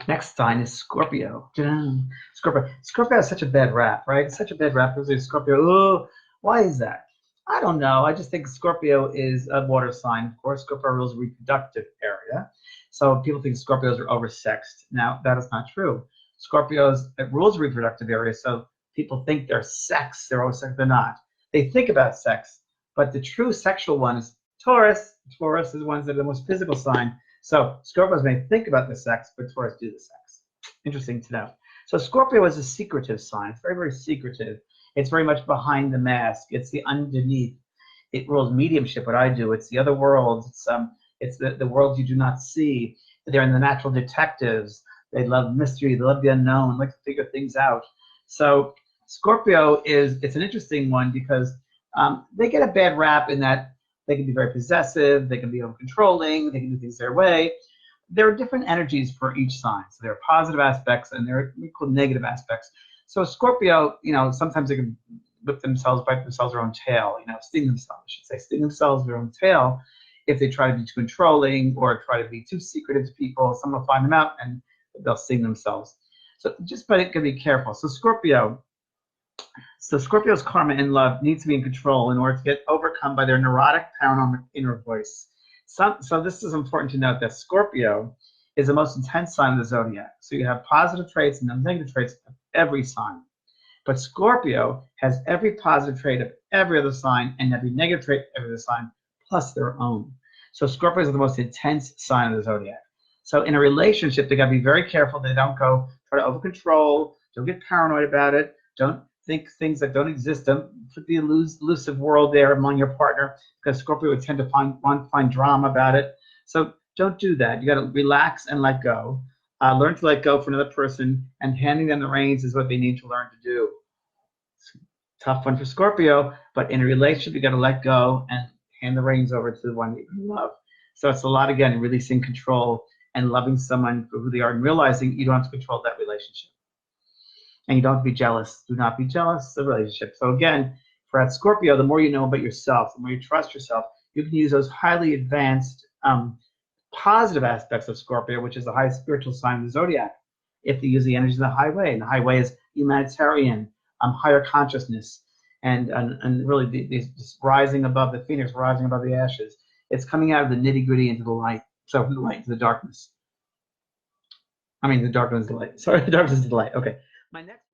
Next sign is Scorpio. Ta-da. Scorpio. Scorpio has such a bad rap, right? It's such a bad rap. People say Scorpio. Oh, why is that? I don't know. I just think Scorpio is a water sign. Of course, Scorpio rules reproductive area. So people think Scorpios are oversexed. Now, that is not true. Scorpios, it rules reproductive area. So people think they're sex. They're oversexed. They're not. They think about sex. But the true sexual one is Taurus. Taurus is the ones that are the most physical sign. So Scorpios may think about the sex, but Taurus do the sex. Interesting to know. So Scorpio is a secretive sign. It's very, very secretive. It's very much behind the mask. It's the underneath. It rules mediumship, what I do. It's the other worlds. It's the worlds you do not see. They're in the natural detectives. They love mystery. They love the unknown, like to figure things out. So Scorpio it's an interesting one because they get a bad rap in that they can be very possessive, they can be over controlling, they can do things their way. There are different energies for each sign. So there are positive aspects and there are equal negative aspects. So Scorpio, sometimes they can whip themselves, bite themselves their own tail, sting themselves, I should say, sting themselves their own tail if they try to be too controlling or try to be too secretive to people. Someone will find them out and they'll sting themselves. So just but it can be careful. So Scorpio's karma in love needs to be in control in order to get overcome by their neurotic, paranoid inner voice. So this is important to note that Scorpio is the most intense sign of the zodiac. So you have positive traits and negative traits of every sign. But Scorpio has every positive trait of every other sign and every negative trait of every other sign, plus their own. So Scorpios are the most intense sign of the zodiac. So in a relationship, they got to be very careful. They don't go try to over control. Don't get paranoid about it. Don't think things that don't exist. Don't put the elusive world there among your partner, because Scorpio would tend to want to find drama about it. So don't do that. You got to relax and let go. Learn to let go for another person, and handing them the reins is what they need to learn to do. It's a tough one for Scorpio, but in a relationship, you got to let go and hand the reins over to the one that you love. So it's a lot, again, releasing control and loving someone for who they are and realizing you don't have to control that relationship. And you don't have to be jealous. Do not be jealous of the relationship. So again, for at Scorpio, the more you know about yourself, the more you trust yourself, you can use those highly advanced positive aspects of Scorpio, which is the highest spiritual sign of the zodiac, if they use the energies of the highway. And the highway is humanitarian, higher consciousness, and really this rising above the phoenix, rising above the ashes. It's coming out of the nitty-gritty into the light. So from the light to the darkness. I mean, the darkness is the light. Sorry, the darkness is the light. Okay. My next